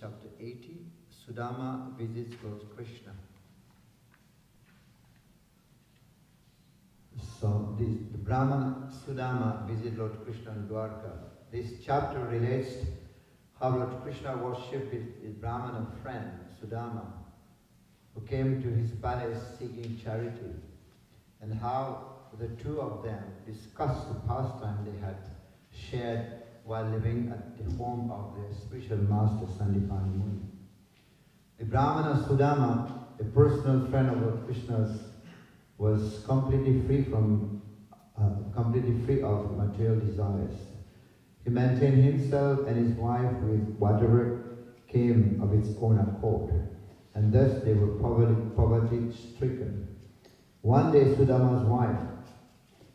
Chapter 80, Sudama visits Lord Krishna. So the Brahmana Sudama visit Lord Krishna in Dwarka. This chapter relates how Lord Krishna worshipped his Brahmana friend Sudama, who came to his palace seeking charity, and how the two of them discussed the pastime they had shared while living at the home of their spiritual master Sandipani Muni. The Brahmana Sudama, a personal friend of Lord Krishna's, was completely free of material desires. He maintained himself and his wife with whatever came of its own accord, and thus they were poverty-stricken. One day Sudama's wife,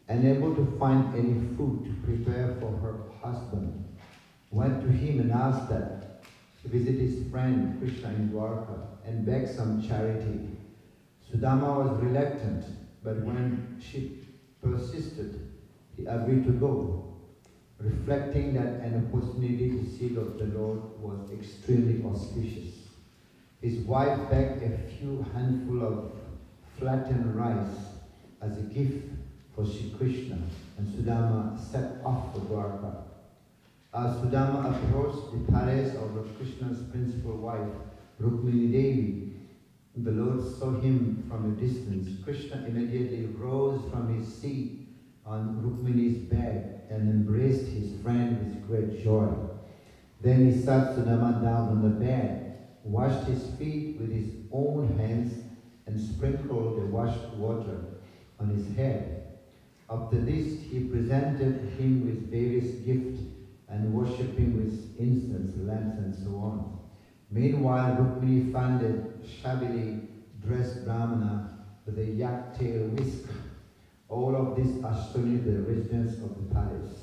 unable to find any food to prepare for her husband, went to him and asked that to visit his friend Krishna in Dwarka and beg some charity. Sudama was reluctant, but when she persisted, he agreed to go, reflecting that an opportunity to see the Lord was extremely auspicious. His wife begged a few handfuls of flattened rice as a gift for Sri Krishna, and Sudama set off for Dwarka. As Sudama approached the palace of Lord Krishna's principal wife, Rukmini Devi, the Lord saw him from a distance. Krishna immediately rose from his seat on Rukmini's bed and embraced his friend with great joy. Then he sat Sudama down on the bed, washed his feet with his own hands, and sprinkled the washed water on his head. After this, he presented him with various gifts and worshipped him with incense, lamps, and so on. Meanwhile, Rukmini found a shabbily dressed Brahmana with a yak-tail whisk. All of this astonished the residents of the palace.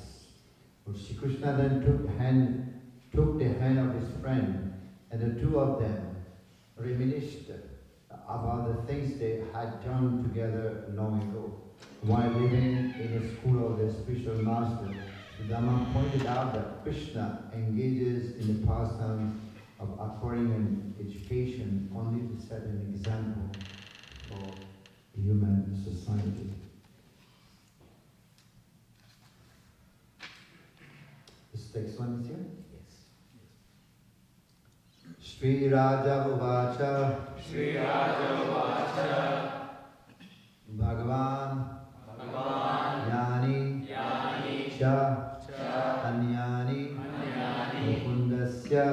Lord Sri Krishna then took the hand of his friend, and the two of them reminisced about the things they had done together long ago. While living in a school of their spiritual master, Sudama pointed out that Krishna engages in the pastime of acquiring an education only to set an example for human society. This next one is here? Yes. Sri Raja Uvacha. Sri Raja Uvacha. Bhagavan. Yani. Cha. Anyani. Mukundasya.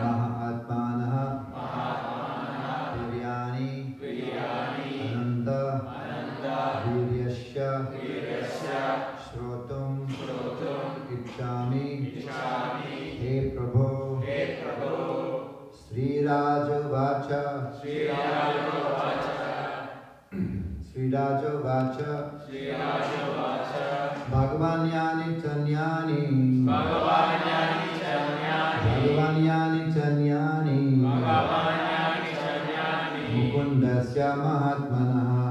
Mahatmanaha. Viryani. Ananda. Viryasya. Shrotum. Ichchami. He Prabhu. Sri Raja Vacha. Sri Raja Vacha. Bhagavanyani Chanyani. Mukundasya Mahatmanaha.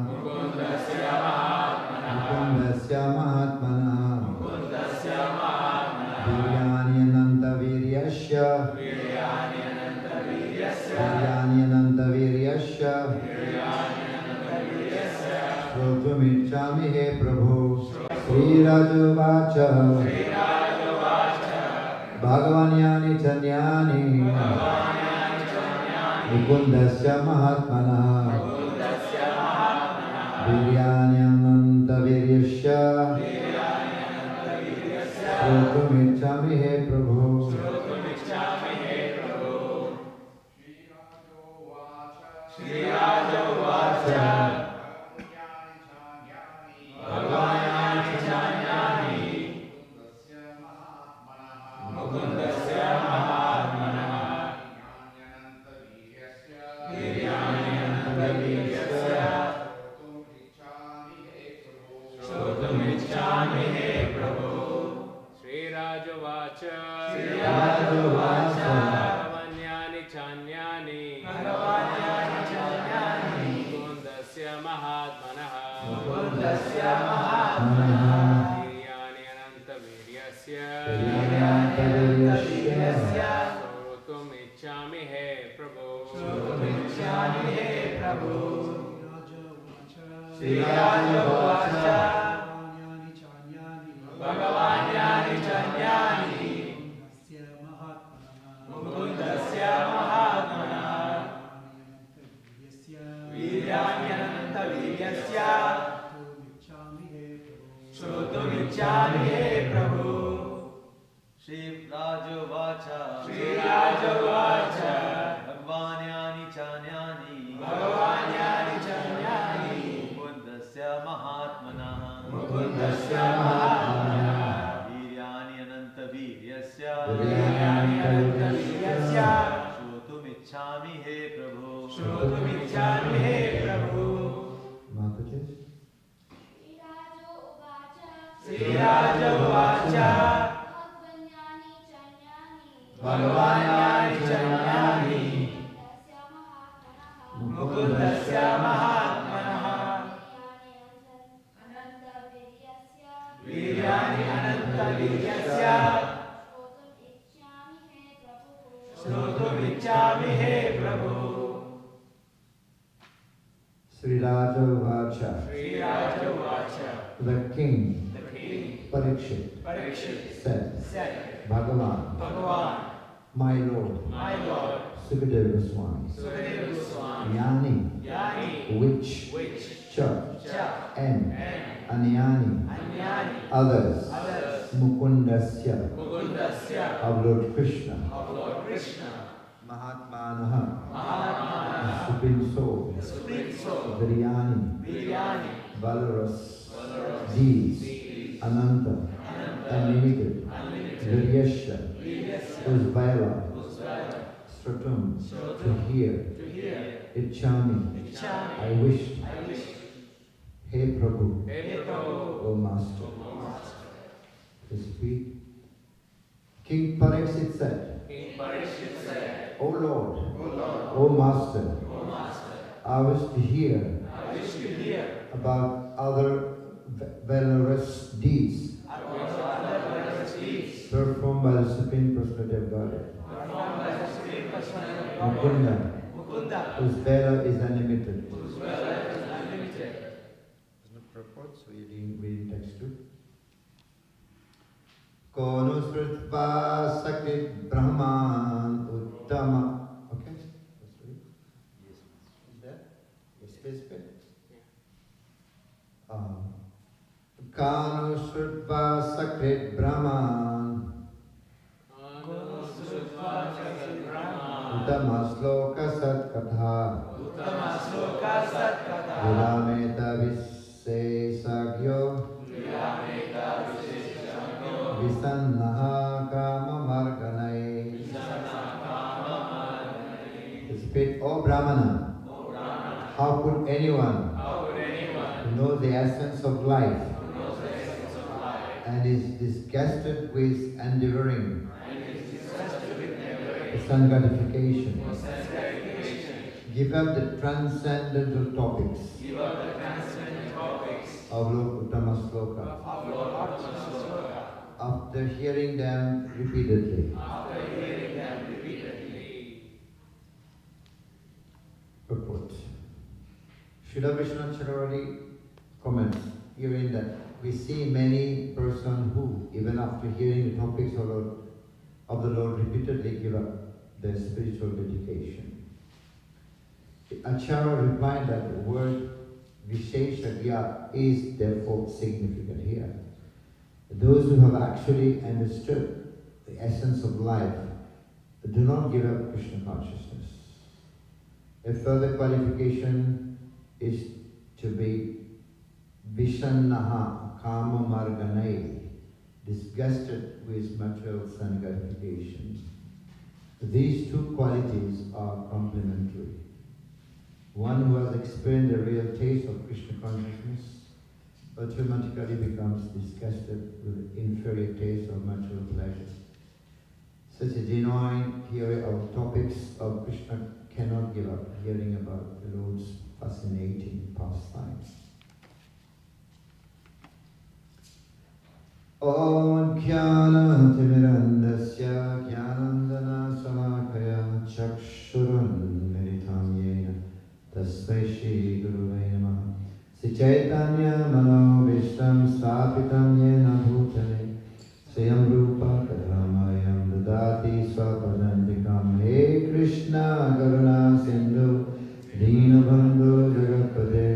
Viryani Ananta Viryasya. Shrotumichami He Prabhu. Sri Raja Vacha. Bhagavanyani Chanyani. Mukundasya Mahatmanaha. Viryani Ananta Viryasya. Shrotumichami He Prabhu. Sri Raja Vacha. Sri Raja Vacha Bhagavanyani Chanyani Mukundasya Mahatmana Viryani Ananta Viryasya Shrotumichami He Prabhu. Sri Raja Vacha Bhagavanyani Chanyani Mukundasya Mahatmana Viryani Ananta Viryasya Shrotumichami He Prabhu. Mataji. Sri Raja Vacha Bhagavanyani Chanyani Mukundasya Mahatmana Viryani Ananta Viryasya Shrotumichami He Prabhu. Sri Raja Vacha. The king Parikshit said, Bhagavan, my Lord, Sukadeva Goswami, Yani, which, church, and Anyani, others, Mukundasya, of Lord Krishna, Mahatmanaha, the Supreme Soul, Viryani, Valorous, these, Ananta, unlimited, Viryasya, whose Vaila, Stratum, to hear, Ichchami, I wished, Hey Prabhu, O Master. This week, King Parikshit said, O Lord, O Master, I wish to hear about other valorous deeds performed by the Supreme Personality of Godhead. Mukunda, whose Vela is unlimited. There's no purport, so you read text too. Kono Sritva Sakrit Brahman Uttama. Okay? That's right. Yes. Is that? Yes, space bit. Kano Sritva Sakrit Brahman Uttama Sloka Sat Katha Virameta Visesagyo Visannaha Kama Marganai. The spirit, O Brahmana, how could anyone who knows the essence of life and is disgusted with endeavoring sun gratification, give up the transcendental topics of Lord Uttama Sloka after hearing them repeatedly. Purport. Srila Vishwanath Chakravarti comments herein that we see many persons who, even after hearing the topics of the Lord repeatedly, give up their spiritual dedication. Acharya replied that the word Visheshagya is therefore significant here. Those who have actually understood the essence of life do not give up Krishna consciousness. A further qualification is to be Vishannaha Kama Marganai, disgusted with material sun gratification. These two qualities are complementary. One who has experienced the real taste of Krishna consciousness automatically becomes disgusted with the inferior taste of material pleasure. Such a genuine hearer of topics of Krishna cannot give up hearing about the Lord's fascinating pastimes. Om Jnana Timirandasya Jnanandana Samakaya Chakshurun Meritam Yena Tasmai Shri Guruvai Namaha Sri Caitanya Mano Vishtam Stapitam Yena Bhutale Swayam Rupa Kadamayam Dadati Swapadantikam He Krishna Karuna Sindhu Dinabandhu Jagapade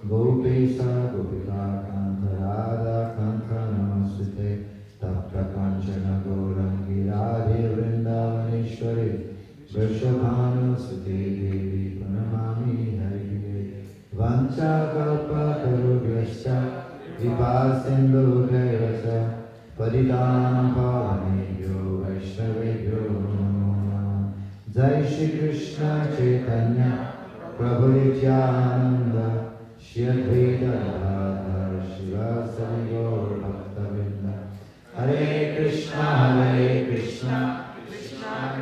Gopesa Gopika Kanta Radha Kanta Namasute Tapta Kanchana Gaurangi Radhe Vrindavaneshwari Vrishabhanu Sute Devi Pranamami Hari Vancha Kalpa Tarubhyascha Vipasindhu Devasa Paridam Pavanebhyo Vaishnavebhyo Namo Namah Jai Shri Krishna Chaitanya Prabhu Nityananda Shri Advaita Gadadhar Shivasari Gaur Bhaktavinda Hare Krishna Krishna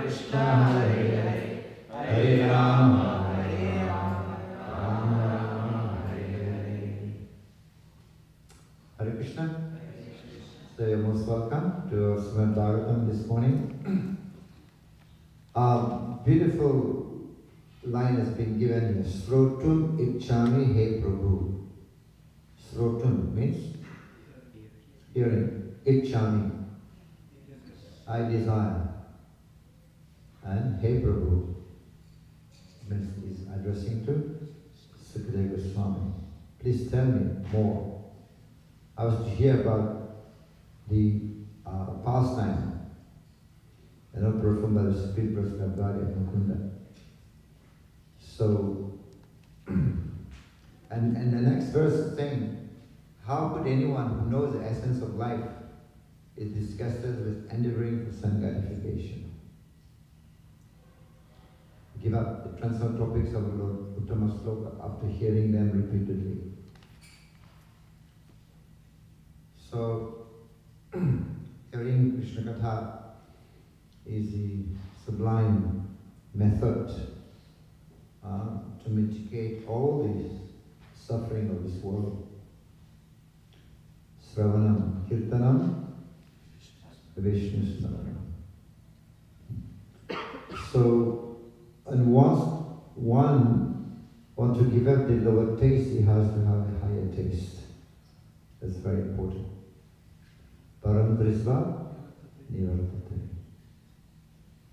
Krishna Hare Hare Hare Rama Rama Rama Hare Hare. Hare Krishna. So you're most welcome to Srimad Bhagavatam this morning. A beautiful line has been given here. Srotum Ichchami He Prabhu. Srotum means hearing. Ichchami, I desire. And He Prabhu means is addressing to Sukadeva Goswami. Please tell me more. I was to hear about the pastime, performed by the Supreme Person of Godhead, Mukunda. So, and the next verse is saying, how could anyone who knows the essence of life is disgusted with endeavoring for some gratification? Give up the transcendental topics of Lord Uttama Sloka after hearing them repeatedly. So, hearing Krishna Katha is the sublime method to mitigate all the suffering of this world. Sravanam, Kirtanam, Vishnu Smaranam. So, and once one wants to give up the lower taste, he has to have a higher taste. That's very important. Param Drisva Nivartate.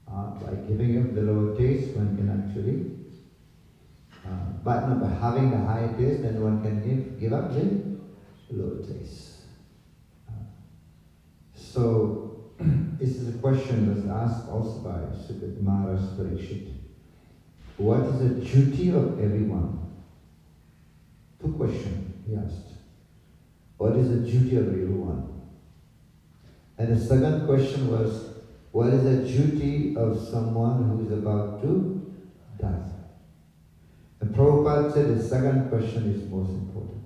By giving up the lower taste, one can actually, by having the higher taste, then one can give up the lower taste. So, this is a question that was asked also by Sukad Maharaj Parikshit. What is the duty of everyone? Two questions he asked. What is the duty of everyone? And the second question was, what is the duty of someone who is about to die? And Prabhupada said the second question is most important.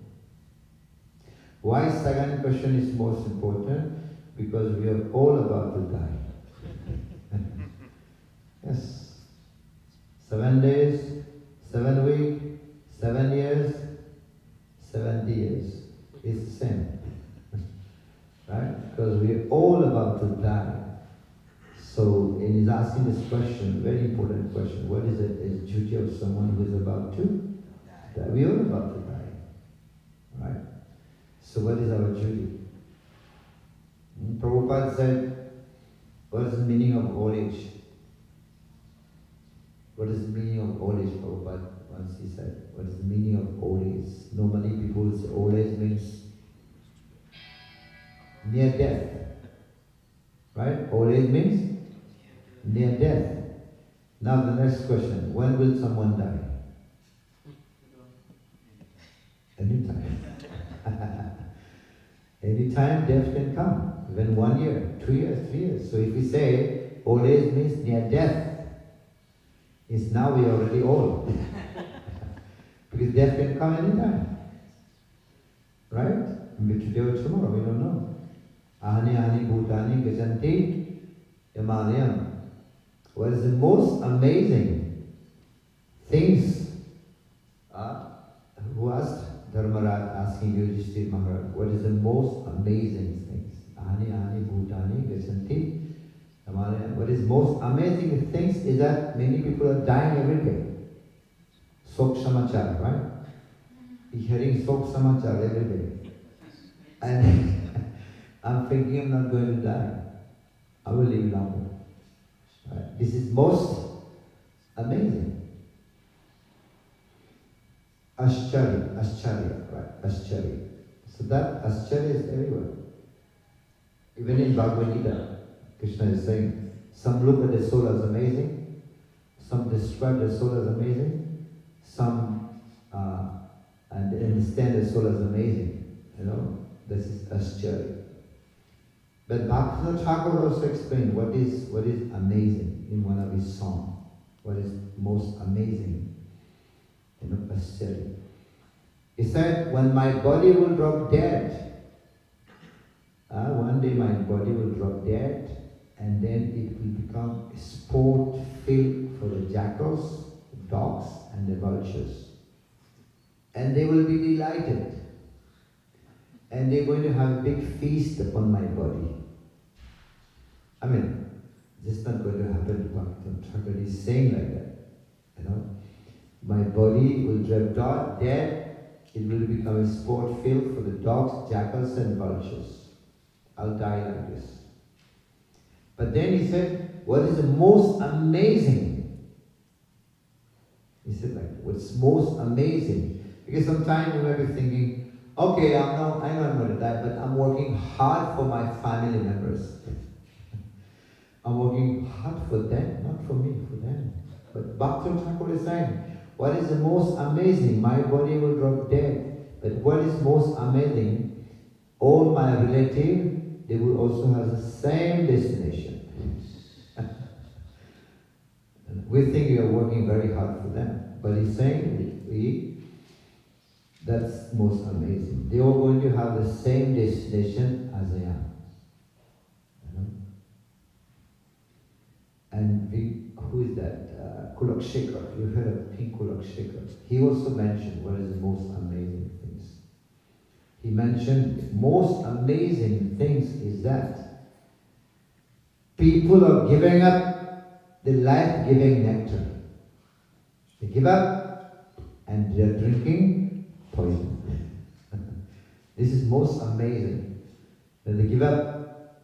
Why second question is most important? Because we are all about to die. Yes. 7 days, 7 weeks, 7 years, 70 years. It's the same. Right? Because we are all about to die. So, and he's asking this question, very important question. What is the duty of someone who is about to die? We are all about to die. Right? So what is our duty? Prabhupada said, what is the meaning of old age? What is the meaning of old age, Prabhupada? Once he said, what is the meaning of old age? Normally people say old age means near death. Right? Old age means near death. Now the next question, when will someone die? Anytime. Anytime death can come. Even 1 year, 2 years, 3 years. So if we say old age means near death, it's now we are already old. Because death can come anytime. Right? Maybe today or tomorrow, we don't know. Ahani ahani bhutani gajanti yamalayam. What is the most amazing things? Who asked Dharmaraj, asking Yudhishthira Maharaj, what is the most amazing things? Ahani ahani bhutani gajanti yamalayam. What is most amazing things is that many people are dying every day. Sok samachar, right? He's hearing Sok Samachar every day. And I'm thinking I'm not going to die. I will live longer. Right? This is most amazing. Ascharya, right? Ascharya. So that Ascharya is everywhere. Even in Bhagavad Gita, Krishna is saying, some look at the soul as amazing, some describe the soul as amazing, some and understand the soul as amazing. You know, this is Ascharya. But Bhaktivinoda Thakur also explained what is amazing in one of his songs. What is most amazing? You know, Ascharya. He said, when my body will drop dead, one day my body will drop dead, and then it will become a sport field for the jackals, the dogs, and the vultures. And they will be delighted. And they're going to have a big feast upon my body. I mean, this is not going to happen to Bhaktivinoda Thakur. He's saying like that. You know, my body will drop dead. It will become a sport field for the dogs, jackals, and vultures. I'll die like this. But then he said, what is the most amazing? He said like, what's most amazing? Because sometimes we might be thinking, okay, I know I'm going to die, but I'm working hard for my family members. I'm working hard for them, not for me, for them. But Bhaktivinoda Thakur is saying, what is the most amazing? My body will drop dead. But what is most amazing? All my relatives, they will also have the same destination. We think we are working very hard for them. But he's saying, that's most amazing. They are going to have the same destination as I am. You know? And who is that? Kulakshekar. You heard of King Kulakshekar. He also mentioned what is the most amazing things. He mentioned most amazing things is that people are giving up the life-giving nectar. They give up and they are drinking poison. This is most amazing. When they give up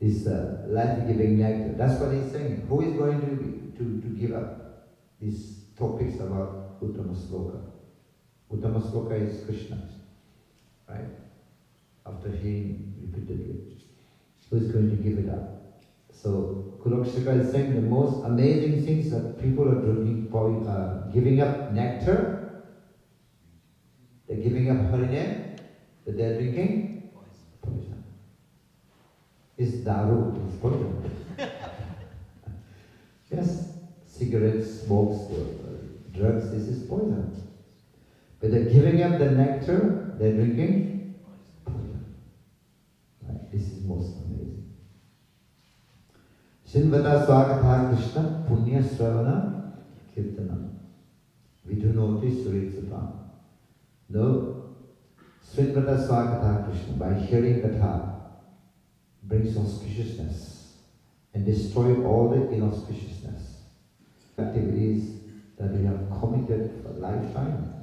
this life-giving nectar. That's what he's saying. Who is going to give up these topics about Uttama Sloka? Uttama Sloka is Krishna, right? After hearing repeatedly. Who is going to give it up? So Kulakshekar is saying the most amazing things that people are drinking, giving up nectar, they're giving up harinam, but they're drinking poison. It's daru, it's poison. Yes, cigarettes, smokes, drugs, this is poison. But they're giving up the nectar, they're drinking poison. Right? This is most amazing. Shinvata Swagatha Krishna Punya Sravana Kirtanam Vidhunoti Suritsatam. No, Srinvata Swagatha Krishna, by hearing Katha, brings auspiciousness and destroy all the inauspiciousness. Activities that we have committed for a lifetime,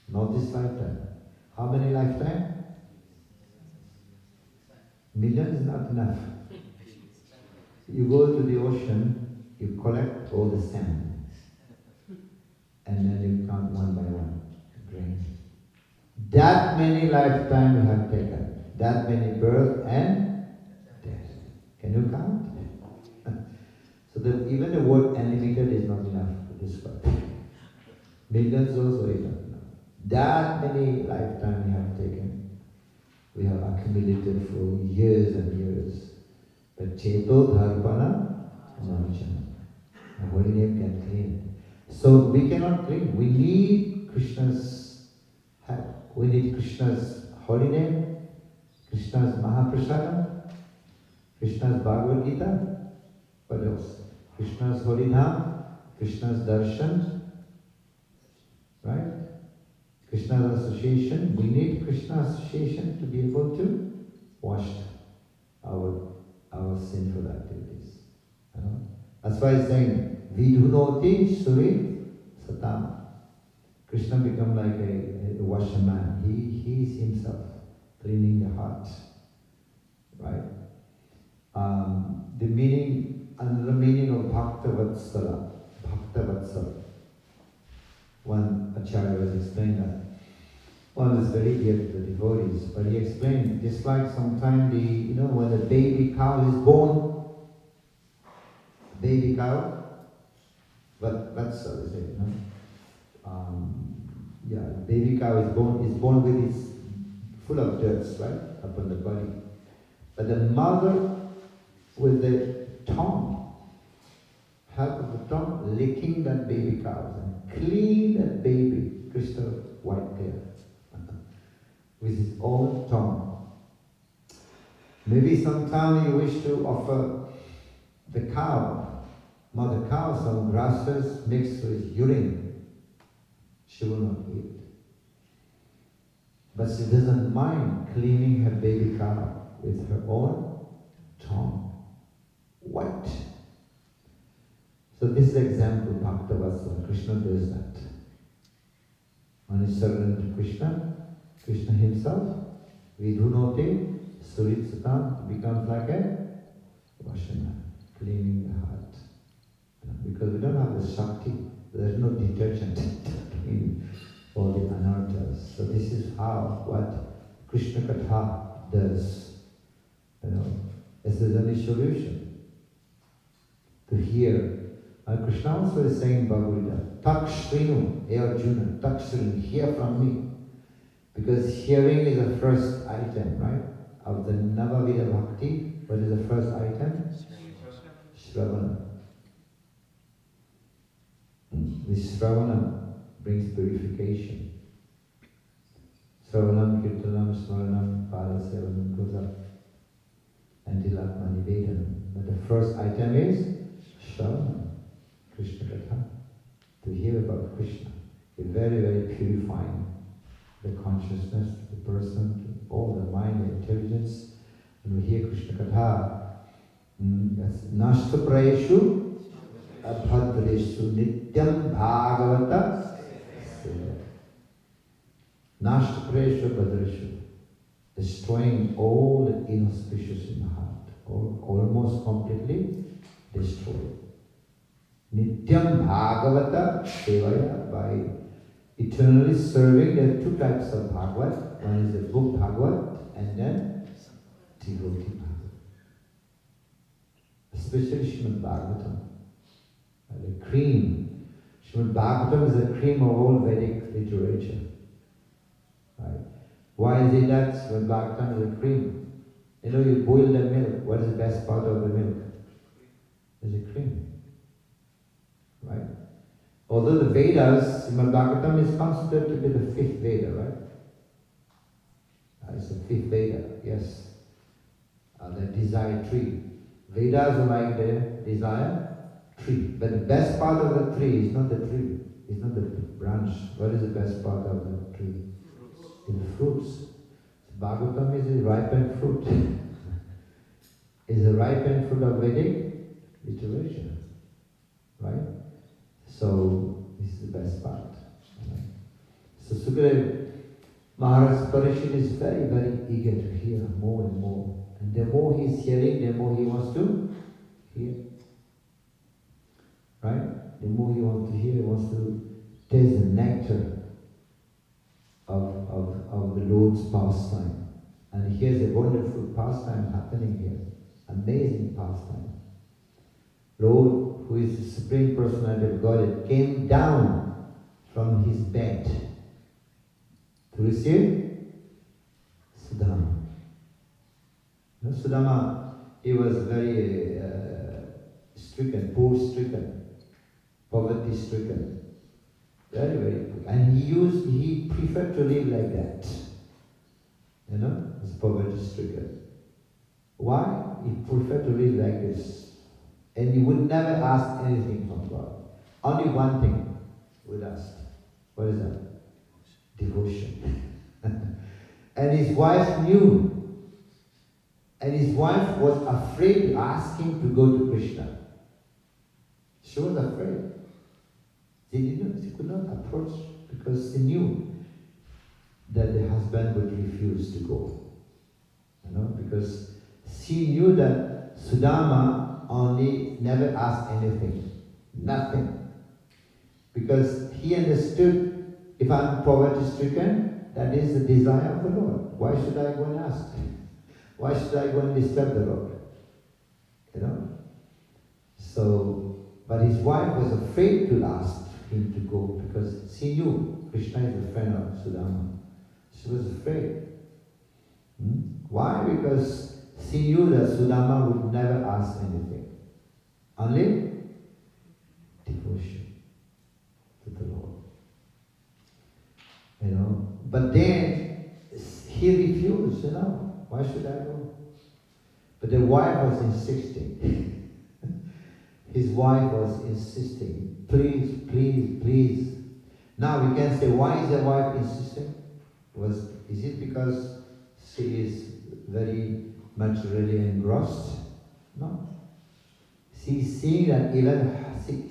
not this lifetime. How many lifetimes? Million is not enough. You go to the ocean, you collect all the sand, and then you count one by one, grains. That many lifetimes you have taken, that many birth and death. Can you count? So that even the word unlimited is not enough to describe. Millions also is not enough. That many lifetimes we have taken, we have accumulated for years and years. But Cheto Dharpana Namachana. The holy name can clean. So we cannot clean. We need Krishna's help. We need Krishna's holy name, Krishna's Mahaprasadam, Krishna's Bhagavad Gita. What else? Krishna's holy name, Krishna's darshan, right? Krishna's association. We need Krishna's association to be able to wash our sinful activities. You know? That's why he's saying, Vidhunoti Surit Satam. Krishna become like a washerman. He is himself cleaning the heart, right? The meaning, another meaning of Bhakta Vatsala. One Acharya was explaining that. One is very dear to the devotees, but he explained, just like sometimes when the baby cow is born, baby cow, Vatsala is it, no? Baby cow is born with its full of dirt, right, upon the body. But the mother with the tongue, help of the tongue, licking that baby cow and clean that baby crystal white clear with his own tongue. Maybe sometime you wish to offer the cow, mother cow, some grasses mixed with urine. She will not eat. But she doesn't mind cleaning her baby cow with her own tongue. White. So this is example, Bhakta Vatsala. Krishna does that. When he surrendered to Krishna, Krishna himself, we do nothing, Surit Satan becomes like a washerman, cleaning the heart. Because we don't have the Shakti, there is no detergent in all the anarthas. So this is what Krishna Katha does. This is the only solution. To hear. Krishna also is saying in Bhagavad Gita, Tak Shrinu, Hey Arjuna, Tak Shrinu, hear from me. Because hearing is the first item, right? Of the Navavida Bhakti, what is the first item? Shravana. This Shravana brings purification. Shravanam, Kirtanam, Smaranam, Padasevanam goes up until Atma Nivedanam. But the first item is Shravana, Krishna Katha. To hear about Krishna is very, very purifying the consciousness, the person, all the mind, the intelligence. When we hear Krishna Katha, that's Nashtaprayeshu Abhadreshu Nityam Bhagavata Nashtaprayeshu Abhadreshu, destroying all the inauspicious in the heart, almost completely destroyed. Nityam Bhagavata Sevaya, by eternally serving. There are two types of Bhagavat. One is the book Bhagavat and then devotee Bhagavat. Especially Srimad Bhagavatam. The cream. Srimad Bhagavatam is the cream of all Vedic literature. Right? Why is it that Srimad Bhagavatam is a cream? You boil the milk. What is the best part of the milk? Is the cream. Right? Although the Vedas, Srimad Bhagavatam is considered to be the fifth Veda, right? It's the fifth Veda, yes. The desire tree. Vedas are like the desire tree. But the best part of the tree is not the tree. It's not the branch. What is the best part of the tree? It's the fruits. So Bhagavatam is a ripened fruit. It's a ripened fruit of Vedic literature. Right? So, this is the best part. Right? So, Sukadeva Maharaj Parishit is very, very eager to hear more and more. And the more he is hearing, the more he wants to hear. Right? The more he wants to hear, he wants to taste the nectar of the Lord's pastime. And here's a wonderful pastime happening here. Amazing pastime. Lord, who is the Supreme Personality of Godhead, came down from his bed to receive Sudama. Sudama, he was very stricken, poor-stricken, poverty-stricken. Very, very poor. And he preferred to live like that. As poverty-stricken. Why? He preferred to live like this. And he would never ask anything from God. Only one thing would ask. What is that? Devotion. And his wife knew. And his wife was afraid to ask him to go to Krishna. She was afraid. She could not approach because she knew that the husband would refuse to go. Because she knew that Sudama only never asked anything, nothing. Because he understood, if I'm poverty-stricken, that is the desire of the Lord. Why should I go and ask? Why should I go and disturb the Lord? So, but his wife was afraid to ask him to go because she knew Krishna is a friend of Sudama. She was afraid. Why? Because she knew that Sudama would never ask anything. Only devotion to the Lord. But then he refused, why should I go? But the wife was insisting. His wife was insisting, please, please, please. Now we can say, why is the wife insisting? Is it because she is very much really engrossed? No. She's seeing that even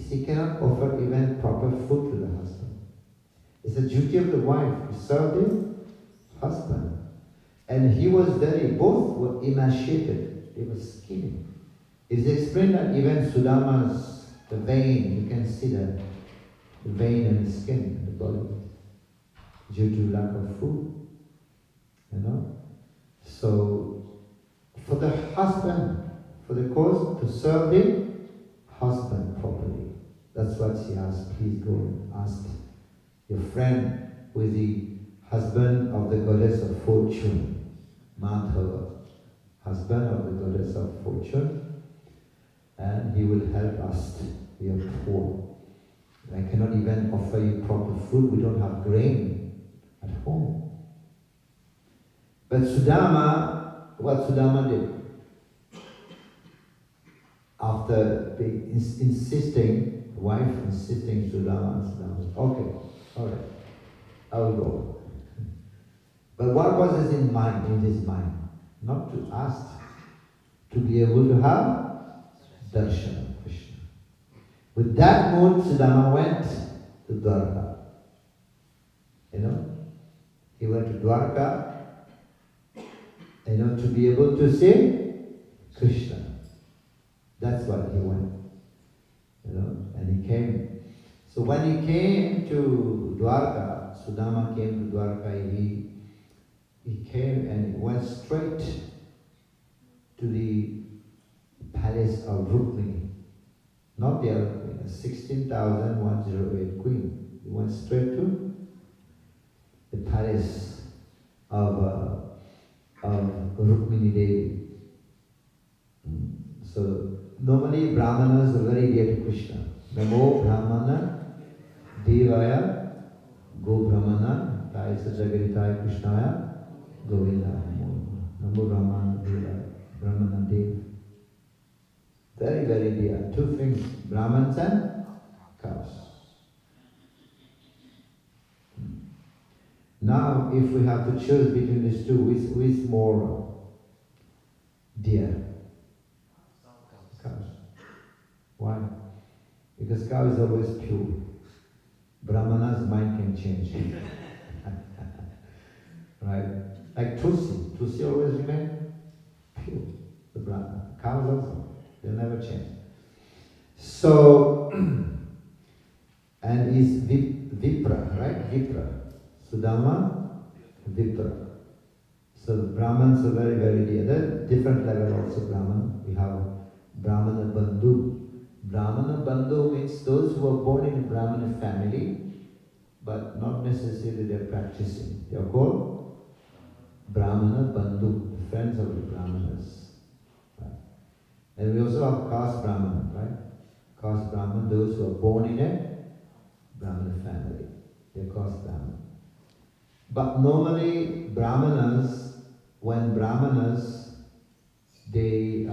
she cannot offer even proper food to the husband. It's the duty of the wife to serve the husband. And he was both were emaciated, they were skinny. It's explained that even Sudama's, the vein, you can see that, the vein and the skin in the body, due to lack of food. So, for the husband, for the cause, to serve the husband properly. That's what she asked. Please go and ask your friend who is the husband of the goddess of fortune, Madhava, husband of the goddess of fortune, and he will help us. We are poor. I cannot even offer you proper food. We don't have grain at home. But Sudama, what Sudama did, after insisting, the wife insisting Sudama said, okay, all right, I will go. But what was in his mind? Not to ask, to be able to have darshan of Krishna. With that mood, Sudama went to Dwarka. He went to Dwarka, to be able to see Krishna. That's what he went. And he came. So when he came to Dwarka, Sudama came to Dwarka, he came and he went straight to the palace of Rukmini. Not the other queen, 16,108 queen. He went straight to the palace of Rukmini Devi. So normally Brahmanas are very dear to Krishna. Namo Brahmana Devaya Go Brahmana Taisa Jagaritai Krishnaya Govinda Namo Brahmana Devaya Brahmana Dev. Very, very dear. Two things, Brahmans and cows. Now, if we have to choose between these two, who is more dear? Cows. Why? Because cow is always pure. Brahmana's mind can change. Right? Like Tulsi always remain pure. The Brahmana. Cows also. They'll never change. So, and is Vipra, right? Vipra. Sudama, Vipra. So Brahmans are very, very dear. There are different level also Brahman. We have Brahmana Bandhu. Brahmana Bandhu means those who are born in a Brahmana family, but not necessarily they are practicing. They are called Brahmana Bandhu, the friends of the Brahmanas. Right? And we also have caste Brahman, right? Caste Brahman, those who are born in a Brahmana family. They are caste Brahman. But normally Brahmanas, when Brahmanas, they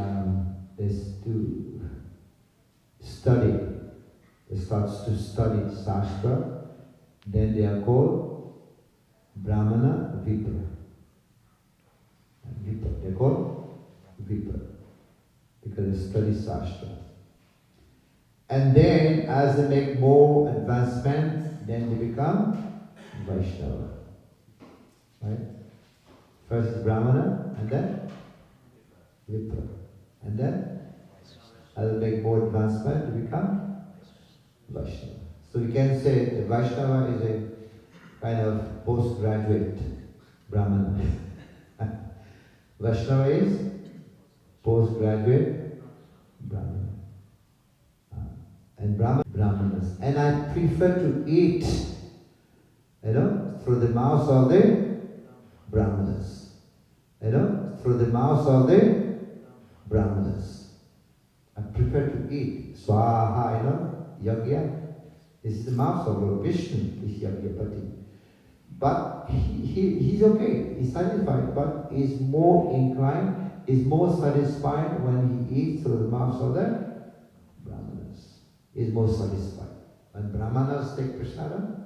start to study Shastra, then they are called Brahmana Vipra. They're called Vipra because they study Shastra. And then as they make more advancement, then they become Vaishnava. Right? First is Brahmana, and then Vipra. And then I'll make more advancement to become Vaishnava. So we can say that Vaishnava is a kind of postgraduate Brahmana. Vaishnava is postgraduate Brahmana. And Brahmanas. And I prefer to eat, through the mouths of the Brahmanas. Through the mouths of the Brahmanas. I prefer to eat. Swaha, Yagya. This is the mouth of Lord Vishnu, this Yagyapati. But he's okay, he's satisfied, but is more inclined, is more satisfied when he eats through the mouths of the Brahmanas. Is more satisfied. When Brahmanas take prasada,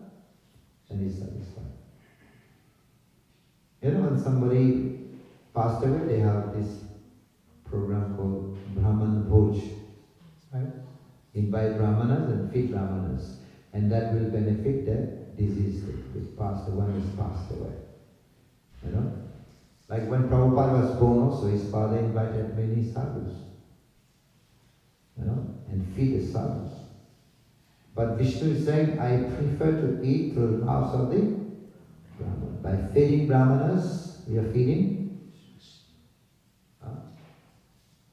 then he's satisfied. When somebody passed away, they have this program called Brahman Bhoj. Right? Invite Brahmanas and feed Brahmanas. And that will benefit the disease that passed away, one is passed away. Like when Prabhupada was born also, his father invited many sadhus. And feed the sadhus. But Vishnu is saying, I prefer to eat through the mouths of the Brahmanas. By feeding Brahmanas, we are feeding.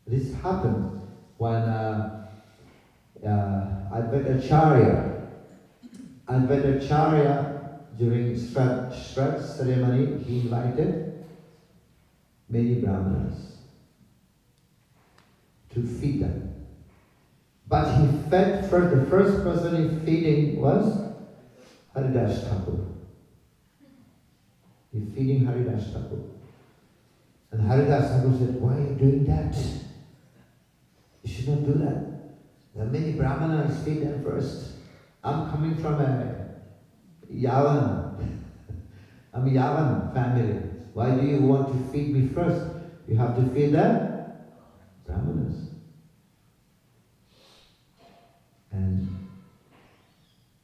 This happened when Advaitacharya, during Shraddha ceremony, he invited many Brahmanas to feed them. But he fed first, the first person he feeding was Haridas Thakur. He's feeding Haridas Thakur. And Haridas Thakur said, why are you doing that? You should not do that. There are many Brahmanas, feed them first. I'm coming from a Yavan. I'm a Yavan family. Why do you want to feed me first? You have to feed the Brahmanas. And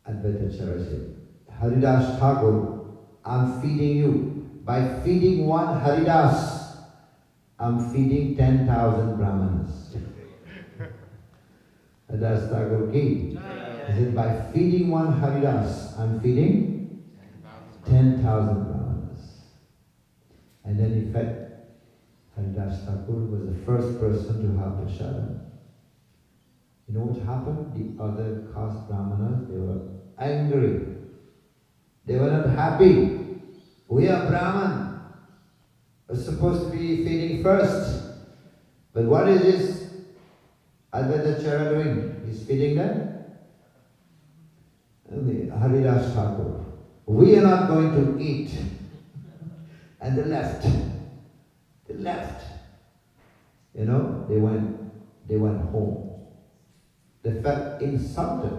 Advaitacharya said, Haridas Thakur, I'm feeding you. By feeding one Haridas, I'm feeding 10,000 Brahmanas. Haridas Thakur gave. He said, by feeding one Haridas, I'm feeding 10,000 Brahmanas. And then he fed Haridas Thakur, was the first person to have prasada. You know what happened? The other caste Brahmanas, they were angry. They were not happy. We are Brahman. We're supposed to be feeding first. But what is this Advaitacharya doing? He's feeding them. Haridas Thakur. We are not going to eat. And they left. They left. They went home. They felt insulted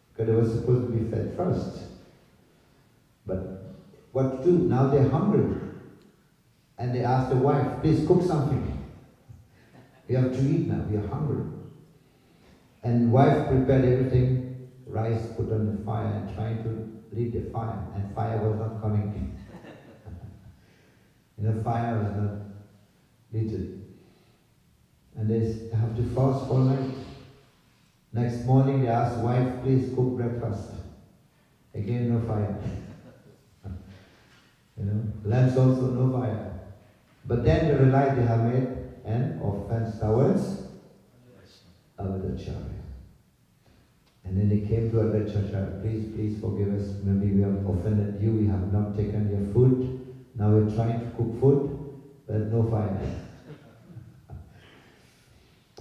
because they were supposed to be fed first. But what to do? Now they're hungry. And they asked the wife, please cook something. We have to eat now, we are hungry. And wife prepared everything, rice put on the fire and trying to lead the fire. And fire was not coming. Fire was not lit. And they have to fast all night. Next morning they asked wife, please cook breakfast. Again, no fire. Lamps also no fire. But then they realized they have made an offense towards Advaitacharya. And then they came to Advaitacharya, please forgive us, maybe we have offended you, we have not taken your food. Now we're trying to cook food, but no fire.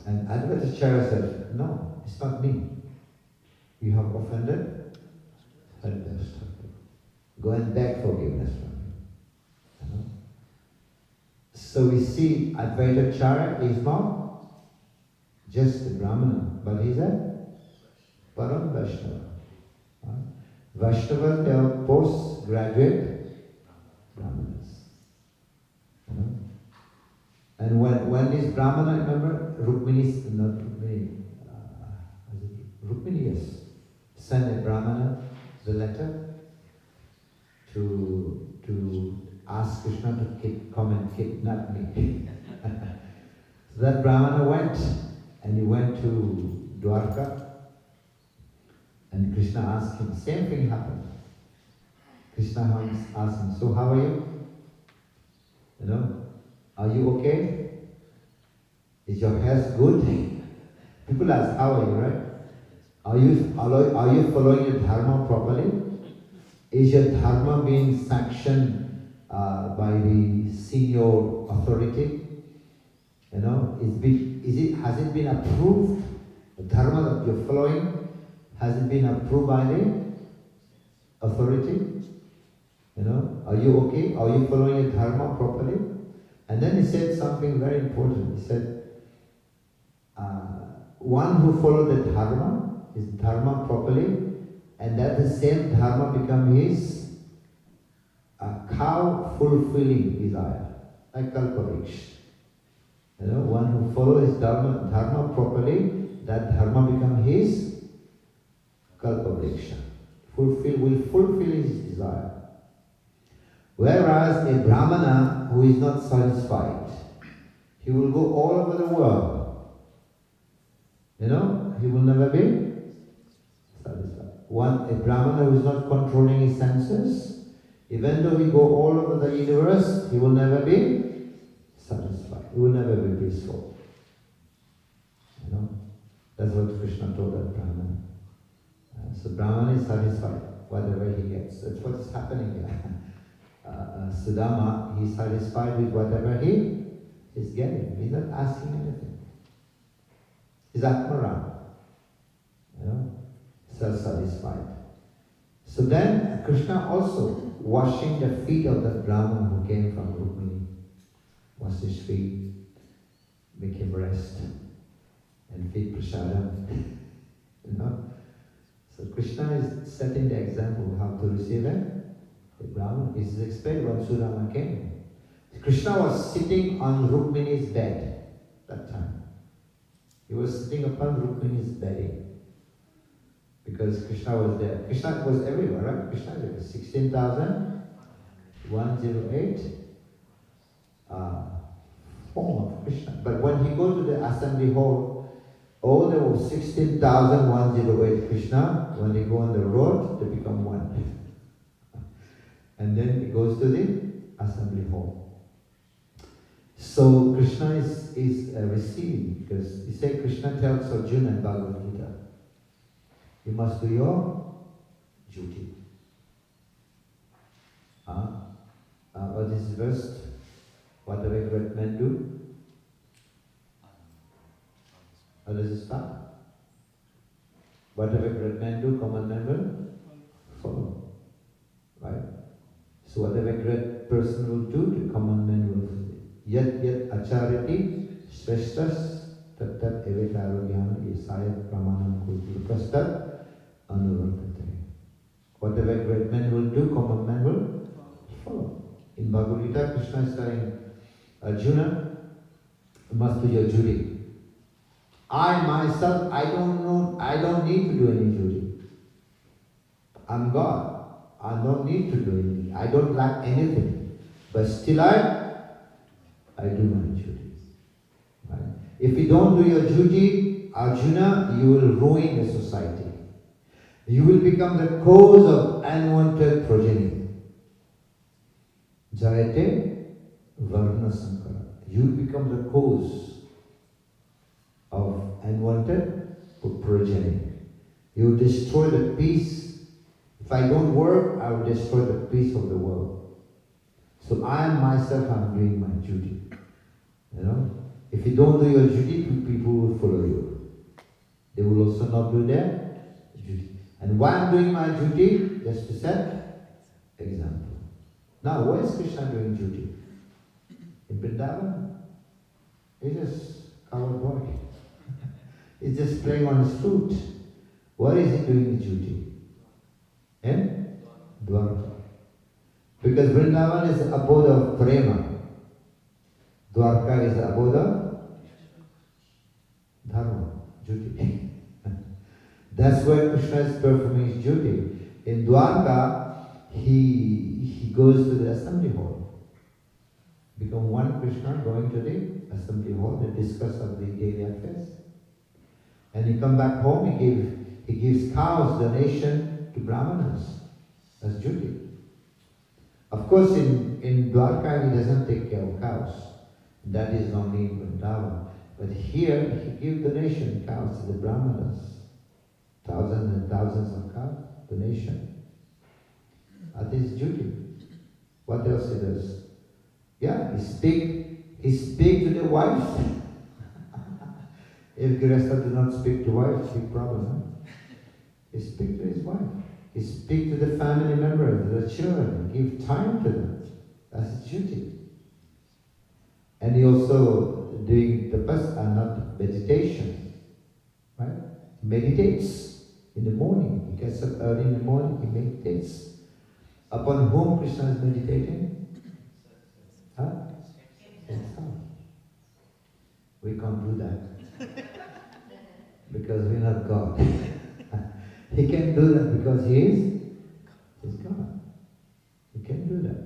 And Advaitacharya said, no, it's not me. You have offended Haridas Thakur. Go and beg forgiveness from him. So we see Advaitacharya is not just a Brahmana, but he's a Param Vaishnava. Vaishnavas, they are postgraduate Brahmanas. And when this Brahmana, remember, Rukmini, yes, sent a Brahmana the letter. to ask Krishna to come and kidnap me. So that Brahmana went, and he went to Dwarka, and Krishna asked him, same thing happened. Krishna asked him, so how are you? You know, are you okay? Is your health good? People ask, how are you, right? Are you following your dharma properly? Is your dharma being sanctioned by the senior authority? You know, has it been approved? The dharma that you're following, has it been approved by the authority? You know, are you okay? Are you following your dharma properly? And then he said something very important. He said, one who follows the dharma, his dharma properly, and that the same dharma become his cow fulfilling desire, like kalpavriksha. You know, one who follows his dharma properly, that dharma become his kalpavriksha. Will fulfill his desire. Whereas a brahmana who is not satisfied, he will go all over the world. You know, he will never be satisfied. A brahmana who is not controlling his senses, even though he go all over the universe, he will never be satisfied. He will never be peaceful. You know, that's what Krishna told that brahmana. So brahmana is satisfied, whatever he gets. That's what is happening here. Sudama, he is satisfied with whatever he is getting. He is not asking anything. He's Atmaram, you know, self-satisfied. So then Krishna also washing the feet of the Brahman who came from Rukmini, washed his feet, make him rest, and feed prasadam. You know. So Krishna is setting the example how to receive it. The Brahman is explained when Sudama came. Krishna was sitting on Rukmini's bed that time. He was sitting upon Rukmini's bedding. Because Krishna was there. Krishna was everywhere, right? Krishna is 16,108 form of Krishna. But when he goes to the assembly hall, all there were 16,108 Krishna. When they go on the road, they become one. And then he goes to the assembly hall. So Krishna is receiving, because he said, Krishna tells Arjuna in Bhagavad Gita, you must do your duty. What is the verse? Whatever great men do. How does it start? Whatever great men do, common men will follow. Right? So whatever great person will do, the common man will follow. Yat acharati shreshtas tat tat evetaro jnana isayat pramanam kulpastat anuvartate. Whatever great men will do, common man will follow. In Bhagavad Gita, Krishna is telling Arjuna, you must do your duty. I myself, I don't need to do any duty. I'm God. I don't need to do anything. I don't lack anything. But still I do my duty. Right? If you don't do your duty, Arjuna, you will ruin the society. You will become the cause of unwanted progeny. Jayate Varna Sankara. You will become the cause of unwanted progeny. You will destroy the peace. If I don't work, I will destroy the peace of the world. So I myself am doing my duty. You know, if you don't do your duty, people will follow you. They will also not do their duty. And why I'm doing my duty? Just to set example. Now, where is Krishna doing duty? In Vrindavan? He's just coward boy. He's just playing on his flute. Where is he doing his duty? In Dwarka. Because Vrindavan is the abode of prema. Dwarka is the abode of dharma, duty. That's where Krishna is performing his duty. In Dwarka, he goes to the assembly hall. Become one Krishna going to the assembly hall, they discuss of the daily affairs. And he come back home, he gives cows donation to Brahmanas as duty. Of course in Dwarka he doesn't take care of cows. That is only in Vrindavan. But here he gives donation cows to the Brahmanas. Thousands and thousands of cows, donation. That is duty. What else he does? Yeah, he speak to the wife. If Grihastha do not speak to wife, big problem, huh? He speak to his wife. He speak to the family members, to the children, give time to them. That's his duty. And he also doing tapas, not meditation, right? He meditates in the morning. He gets up early in the morning, he meditates. Upon whom Krishna is meditating? Huh? Himself. We can't do that. Because we're not God. He can do that because he is God. He can do that.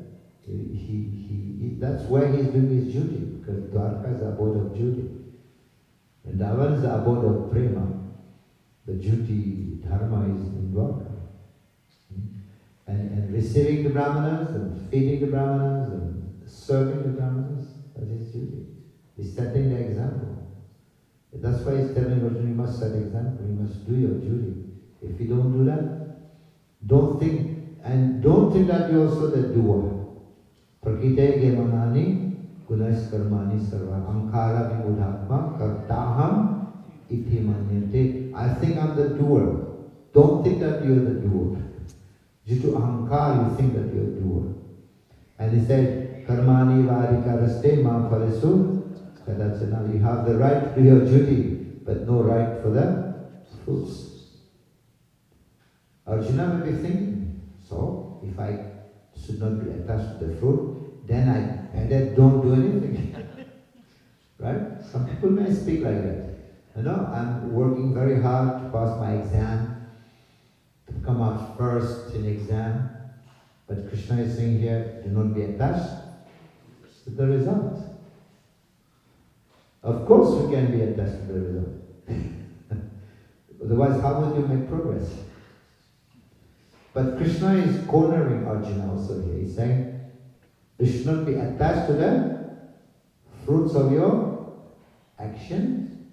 That's where he's doing his duty, because Dwarka is the abode of duty. And Vrindavan is the abode of prema. The duty, dharma is in Dwarka. And receiving the Brahmanas, and feeding the Brahmanas, and serving the Brahmanas, that is duty. He's setting the example. That's why he's telling Arjuna, you must set example, you must do your duty. If you don't do that, don't think that you're also the doer. Prakite gemanani gunas karmani sarva ankara vimudhatma kartaham iti manyate. I think I'm the doer. Don't think that you're the doer. Due to ahankar, you think that you're a doer. And he said, karmani varikaraste ma phalesu kadachana. You have the right to do your duty, but no right for the fruits. Arjuna may be thinking, so if I should not be attached to the fruit, then I better don't do anything. Right? Some people may speak like that. You know, I'm working very hard to pass my exam, to come out first in exam, but Krishna is saying here, do not be attached to the result. Of course we can be attached to the result. Otherwise, how would you make progress? But Krishna is cornering Arjuna also here. He's saying, you should not be attached to the fruits of your action.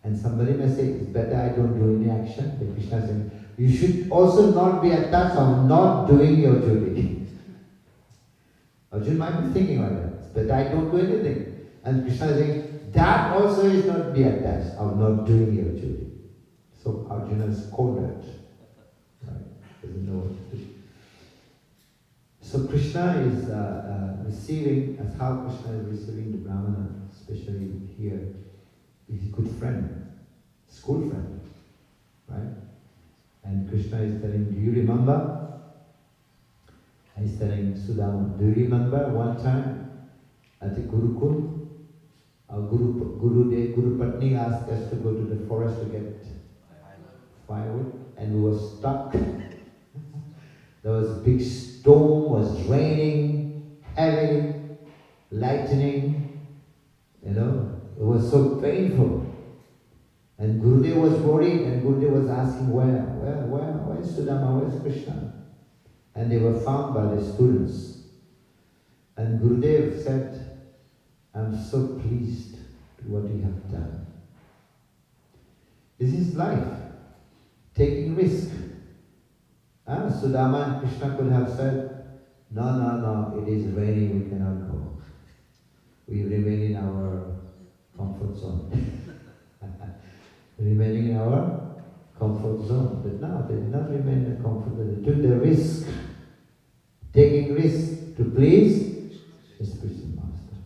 And somebody may say, it's better I don't do any action. But Krishna is saying, you should also not be attached on not doing your duty. Arjuna might be thinking like that. It's better I don't do anything. And Krishna is saying, that also is not be attached of not doing your duty. So Arjuna is cornered. Doesn't know what to do. So Krishna is receiving, as how Krishna is receiving the Brahmana, especially here, he's a good friend, school friend, right? And Krishna is telling, do you remember? And he's telling Sudama, do you remember one time at the Gurukul, our Guru Patni asked us to go to the forest to get firewood, and we were stuck. There was a big storm, was raining, heavy, lightning, you know, it was so painful. And Gurudev was worried, and Gurudev was asking, where is Sudama, where is Krishna? And they were found by the students. And Gurudev said, I'm so pleased with what you have done. This is life, taking risk. Sudama and Krishna could have said, no, it is raining, we cannot go. We remain in our comfort zone. Remaining in our comfort zone. But no, they did not remain in the comfort zone. They took the risk, taking risk to please the spiritual master.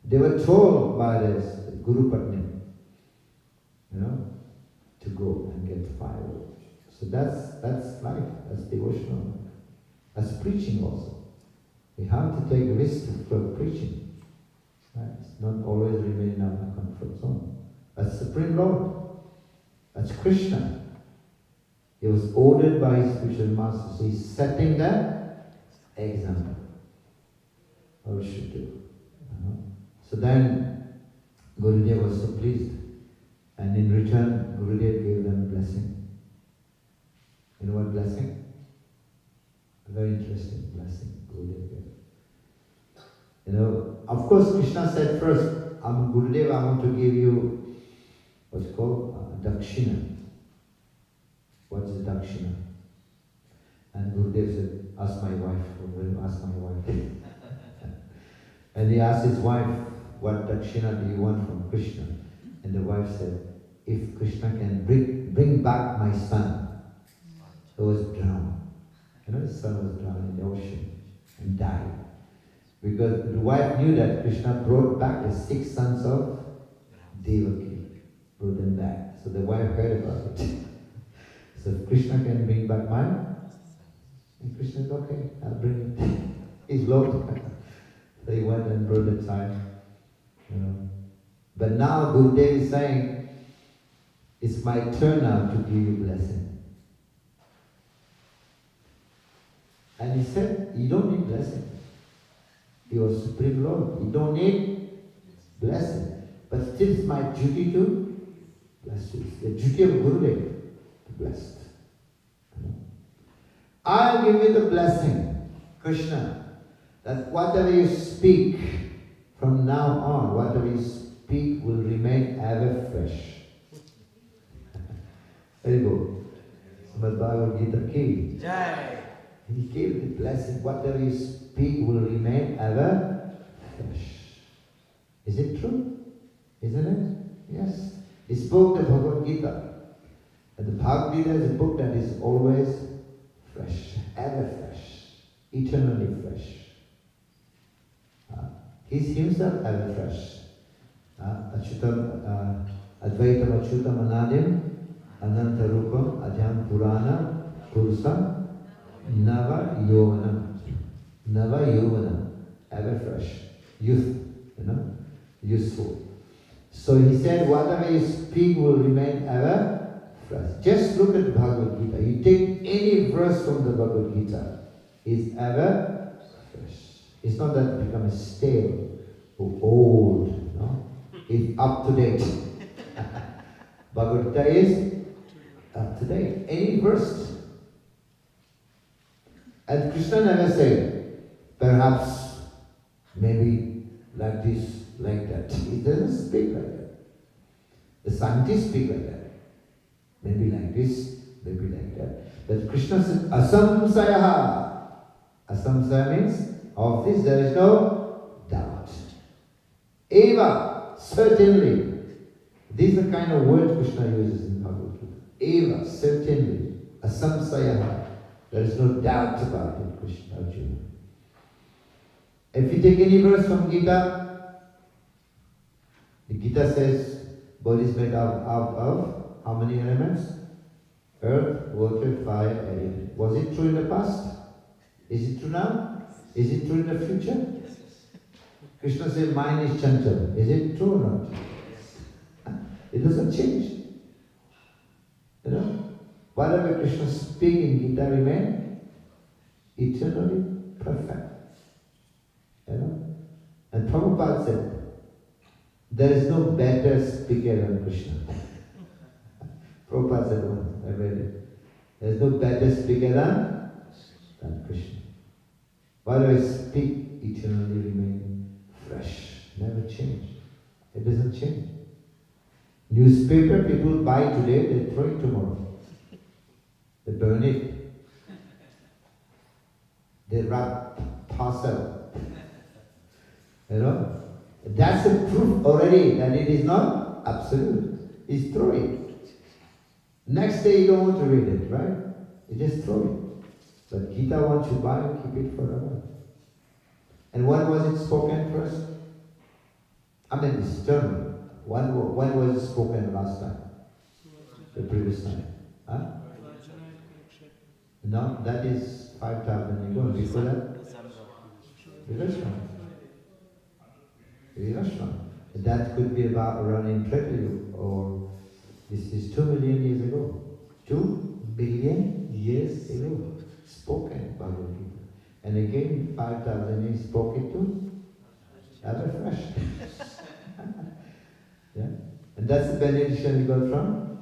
They were told by the Guru Patni, you know, to go and get firewood. So that's life, that's devotional. That's preaching also. We have to take risks for preaching. Right? It's not always remain in our comfort zone. That's Supreme Lord. That's Krishna. He was ordered by his spiritual master. So he's setting the example. should do. So then Gurudev was so pleased, and in return Gurudev gave them blessing. You know what blessing? A very interesting blessing Gurudev gave. You know, of course Krishna said first, Gurudev, I want to give you what's called dakshina. What's the dakshina? And Gurudev said, ask my wife. Ask my wife. And he asked his wife, what dakshina do you want from Krishna? And the wife said, if Krishna can bring back my son, who was drowned. You know, his son was drowned in the ocean and died. Because the wife knew that Krishna brought back the 6 sons of Devaki, brought them back. So the wife heard about it. So if Krishna can bring back mine, and Krishna said, okay, I'll bring it. He's Lord. So he went and brought the child. You know. But now Gurudev is saying, it's my turn now to give you blessing. And he said, you don't need blessing. You are Supreme Lord. You don't need blessing. But still it's my duty to bless you. It's the duty of Gurudev to bless. I'll give you the blessing, Krishna, that whatever you speak from now on, whatever you speak will remain ever fresh. Very good. Srimad Bhagavad Gita ki. Jai. He gave the blessing, whatever you speak will remain ever fresh. Is it true? Isn't it? Yes. He spoke the Bhagavad Gita. And the Bhagavad Gita is a book that is always fresh, ever fresh, eternally fresh. He's himself ever fresh. Advaitam Achyutam Anadim Anantarupam Adhyam Purana Purusam Nava Yovanam. Nava Yovanam. Ever fresh. Youth, useful. So he said, whatever you speak will remain ever fresh. Just look at Bhagavad Gita. You take any verse from the Bhagavad Gita, it's ever fresh. It's not that it becomes stale or old, no? It's up to date. Bhagavad Gita is up to date. Any verse. And Krishna never said, perhaps, maybe like this, like that. He doesn't speak like that. The scientists speak like that. Maybe like this, maybe like that. But Krishna said, asamsayaha. Asamsaya means, of this there is no doubt. Eva, certainly. This is the kind of word Krishna uses in Bhagavad Gita. Eva, certainly. Asamsayaha. There is no doubt about it, Krishna Arjuna. If you take any verse from Gita, the Gita says, body is made out of how many elements? Earth, water, fire, air. Was it true in the past? Is it true now? Is it true in the future? Krishna said, mind is chanchal. Is it true or not? It doesn't change. You know? Whatever Krishna speaks in Gita remain eternally perfect. You know? And Prabhupada said, there is no better speaker than Krishna. Prabhupada said once, I read it. There is no better speaker than Krishna. Whatever I speak eternally remain fresh, never change. It doesn't change. Newspaper people buy today, they throw it tomorrow. They burn it. They wrap parcel. You know? That's a proof already that it is not absolute. It's throw it. Next day you don't want to read it, right? You just throw it. But Gita wants you buy and keep it forever. And when was it spoken first? I mean, it's eternal. When was it spoken last time? The previous time. Huh? No, that is 5,000 ago. Before that? Vivashma. That could be about around in Tripoli, or this is 2 million years ago. 2 billion years ago. Spoken Bhagavad Gita. And again, 5,000 years spoke it to ever fresh. Yeah? And that's the benediction we got from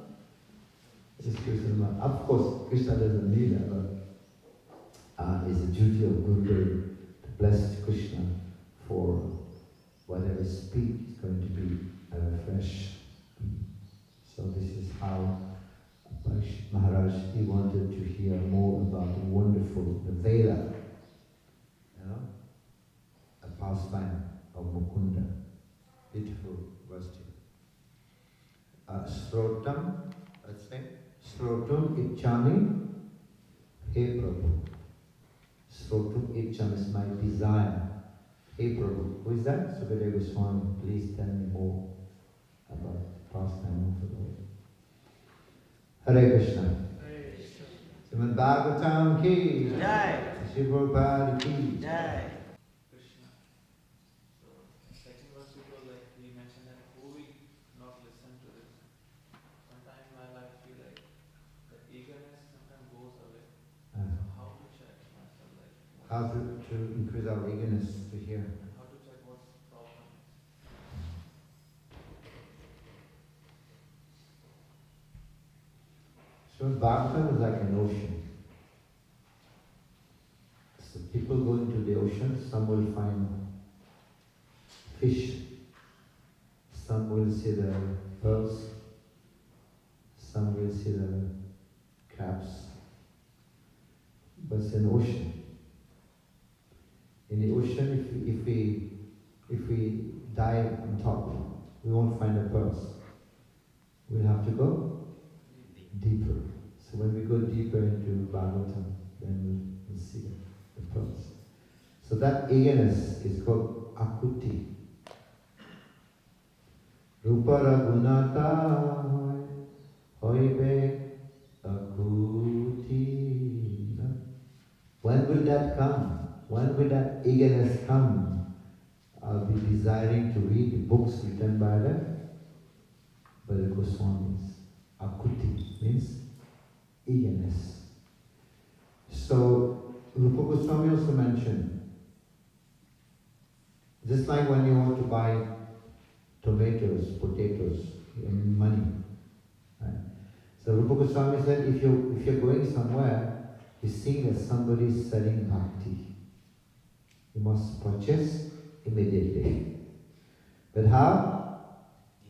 ISKCON. Of course, Krishna doesn't need that, but it's a duty of Gurudev to bless Krishna for whatever we speak is going to be ever fresh. So this is how Parikshit Maharaj, he wanted to hear more about the wonderful, the Vela, you know, a pastime of Mukunda. Beautiful verse. Srotam, let's say, Srotum Ichchami, Hey Prabhu. Srotum Ichchami is my desire. Hey Prabhu. Who is that? Sukadeva Goswami, please tell me more about the pastime of the Lord. Hare Krishna. Srimad Bhagavatam ki Jai. Shri Prabhupada ki Jai. Krishna. So, second verse you told, like we mentioned that who will not listen to this. Sometimes in my life I feel like the eagerness sometimes goes away. So how to check myself, like How to increase our eagerness to hear. how to check what's the problem? So Bhagavatam is like an ocean. So people go into the ocean, some will find fish, some will see the pearls, some will see the crabs. But it's an ocean. In the ocean, if we dive on top, we won't find the pearls. We'll have to go deeper. So when we go deeper into Bhagavatam, then we'll see the pearls. So that eagerness is called akuti. Rupara gunata hoibe akuti. When will that come? When will that eagerness come? I'll be desiring to read the books written by the Goswamis. Akuti means eagerness. So Rupa Goswami also mentioned, just like when you want to buy tomatoes, potatoes, you need money. Right? So Rupa Goswami said, if you're going somewhere, you see that somebody is selling bhakti, you must purchase immediately. But how?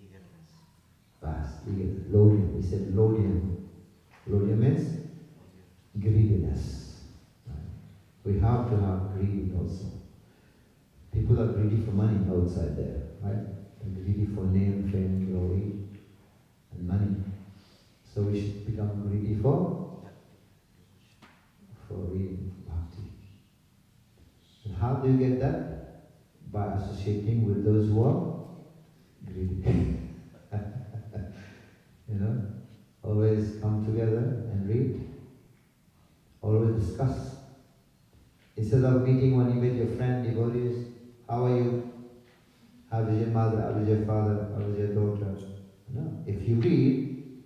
Eagerness. Fast, eagerness. Lodium. He said lodium. Lodium means greediness. Right? We have to have greed also. People are greedy for money outside there, right? They're greedy for name, fame, glory, and money. So we should become greedy for reading bhakti. And how do you get that? By associating with those who are greedy. You know, always come together and read. Always discuss. Instead of meeting when you meet your friend, devotees, how are you? How is your mother? How is your father? How is your daughter? No. If you read,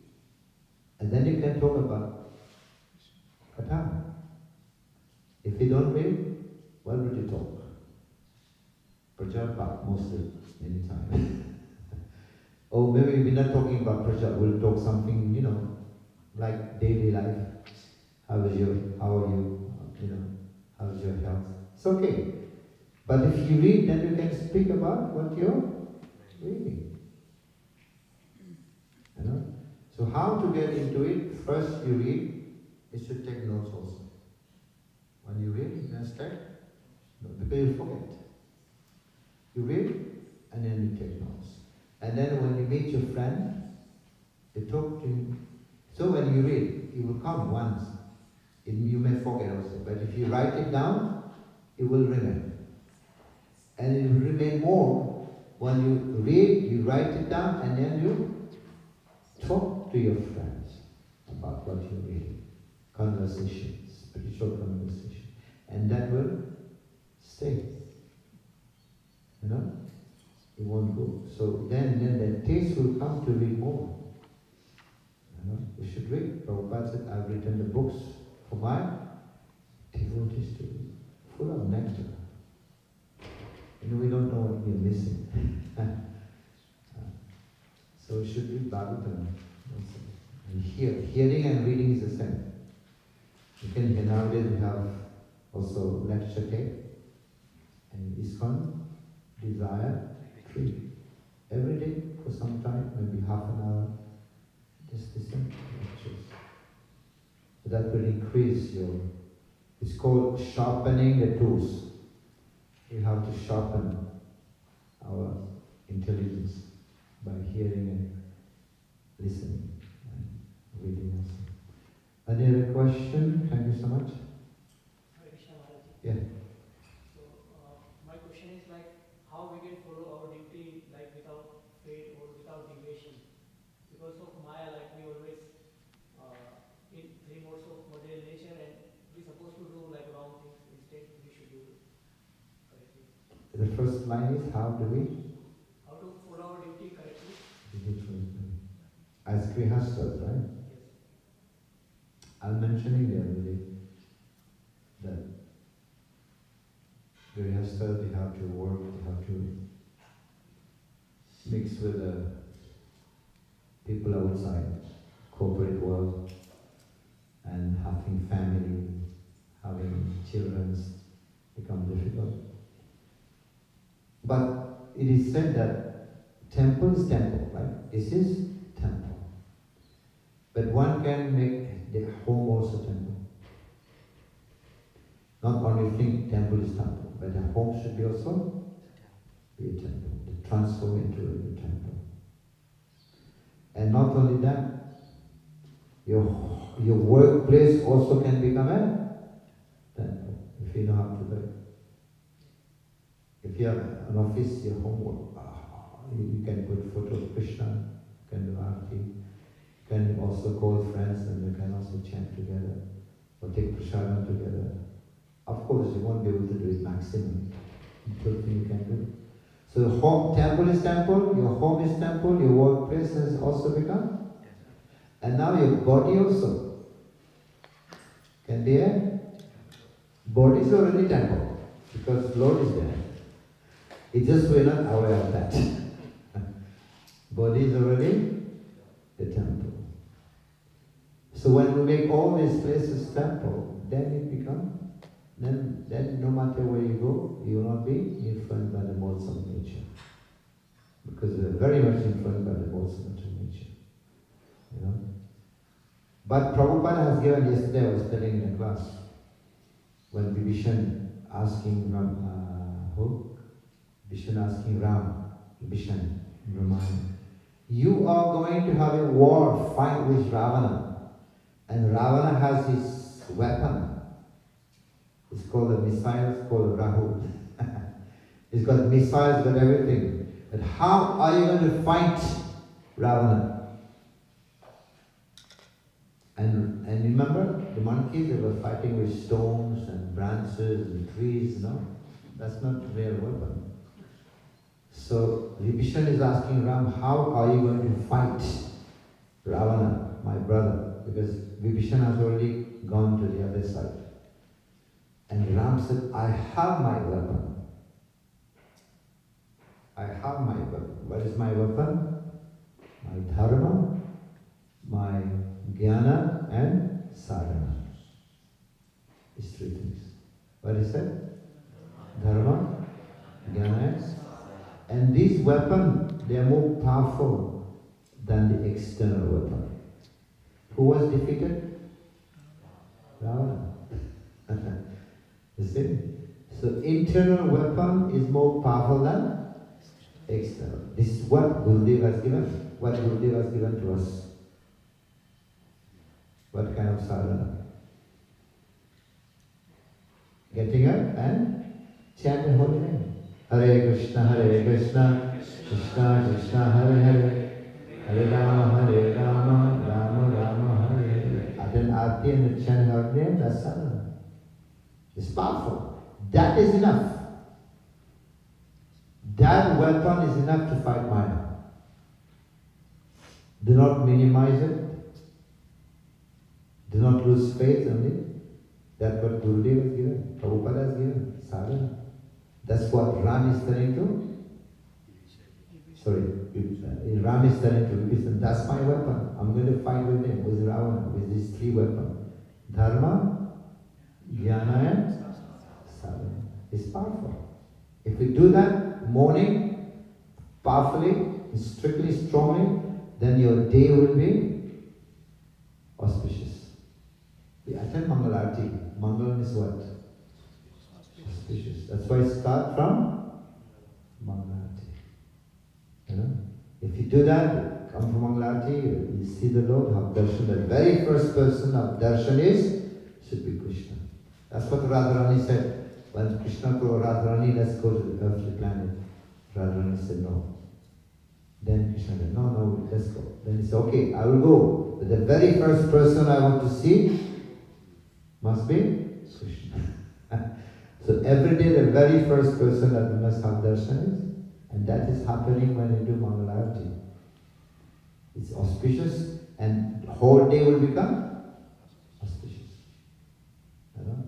and then you can talk about Katha. If you don't read, what would you talk? Prajalpa, mostly, many times. Or maybe we're not talking about Prajal, we'll talk something, you know, like daily life. How are you? You know, how's your health? It's okay. But if you read, then you can speak about what you're reading. You know? So how to get into it? First you read, you should take notes also. When you read, you can start, because you forget. You read, and then you take notes. And then when you meet your friend, you talk to him. So when you read, it will come once. You may forget also, but if you write it down, it will remain. And it will remain more when you read, you write it down, and then you talk to your friends about what you're reading. Conversation, spiritual conversation. And that will stay. You know? It won't go. So then the taste will come to read more. You know? You should read. Prabhupada said, I've written the books for my devotees to read, full of nectar. You know, we don't know what what we are missing. So it should be Bhagavatam. And hearing and reading is the same. You can hear nowadays we have also lecture tape and ISKCON, desire, free. Every day for some time, maybe half an hour, just listen to lectures. So that will increase your, it's called sharpening the tools. We have to sharpen our intelligence by hearing and listening and reading also. Any other question? Thank you so much. Hare Krishna Maharaj. Yeah. So my question is like how we can follow our duty like without faith or without deviation. Because of Maya, like we always in three modes of material nature, and we supposed to do like wrong things. Instead, we should do it correctly. The first line is how do we? How to follow our duty correctly? As grihasthas, right? Yes. I was mentioning the other day that grihasthas, they have to work, they have to mix with the people outside, corporate world, and having family, having children become difficult. But it is said that temple is temple, right? This is temple. But one can make the home also temple. Not only think temple is temple, but the home should be also be a temple, to transform into a temple. And not only that, your workplace also can become a temple, if you know how to do it. If you have an office, your homework, you can put photo of Krishna, you can do arati, you can also call friends and you can also chant together, or take prasadam together. Of course, you won't be able to do it maximum, until you can do. So the home, temple is temple, your home is temple, your workplace has also become, and now your body also can be a, body is already temple, because Lord is there. It's just we're not aware of that. Body is already the temple. So when we make all these places temple, then it becomes, then no matter where you go, you will not be influenced by the modes of nature. Because we are very much influenced by the modes of nature. You know? But Prabhupada has given, yesterday I was telling in a class, when Vibhishan asking Vibhishan asking Ram, Vibhishan, Ramayana, you are going to have a war, fight with Ravana. And Ravana has his weapon. It's called a missile, it's called a Rahu. He's got missiles, got everything. But how are you going to fight Ravana? And remember, the monkeys, they were fighting with stones and branches and trees, no? That's not a real weapon. So Vibhishan is asking Ram, how are you going to fight Ravana, my brother? Because Vibhishan has already gone to the other side. And Ram said, I have my weapon. I have my weapon. What is my weapon? My dharma, my jnana, and sadhana. These three things. What is that? Dharma, jnana, and these weapons, they are more powerful than the external weapon. Who was defeated? Ravana. You see? So internal weapon is more powerful than external. This is what Gurudev has given. What Gurudev has given to us. What kind of sadhana? Getting up and chant the holy name. Hare Krishna, Krishna Krishna, Hare Hare, Hare Rama, Rama Rama, Hare Hare. Attend Aarti and chant her name, that's sadhana. It's powerful. That is enough. That weapon is enough to fight Maya. Do not minimize it. Do not lose faith on it. That's what Gurudev has given, Prabhupada has given, sadhana. That's what Ram is telling to sorry, Ram is telling to Vibhishan, that's my weapon. I'm going to fight with him, with Ravana, with these three weapons. Dharma, Jnana and Sadhana. It's powerful. If we do that morning, powerfully, strictly, strongly, then your day will be auspicious. We attend Mangalarti. Mangalam is what? Auspicious. That's why I start from Mangalarti. You know? If you do that, come from Mangalarti, you see the Lord, have darshan. The very first person of darshan should be Krishna. That's what Radharani said. When Krishna told Radharani, let's go to the earthly planet. Radharani said no. Then Krishna said, no, let's go. Then he said, okay, I will go. But the very first person I want to see must be Krishna. So every day the very first person that we must have darshan is, and that is happening when you do Mangalarti. It's auspicious and the whole day will become auspicious. You know?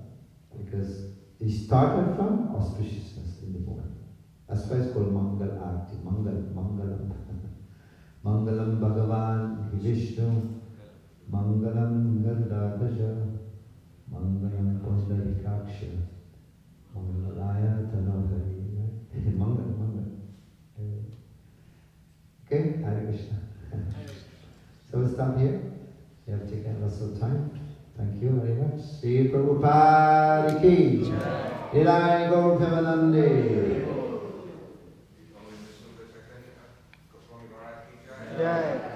Because it started from auspiciousness in the morning. That's why it's called Mangal Arti. Mangalam. Mangalam Bhagavan Vishnu. Mangalam Gandhadasha. Mangalam Pundarikaksha. Mangalaya Tanohari. Mangal. Okay, Hare Krishna. So we'll stop here. We have taken lots of time. Thank you very much. Sri Prabhupada ki Jai. Nilai Gaur Premanande. Jai.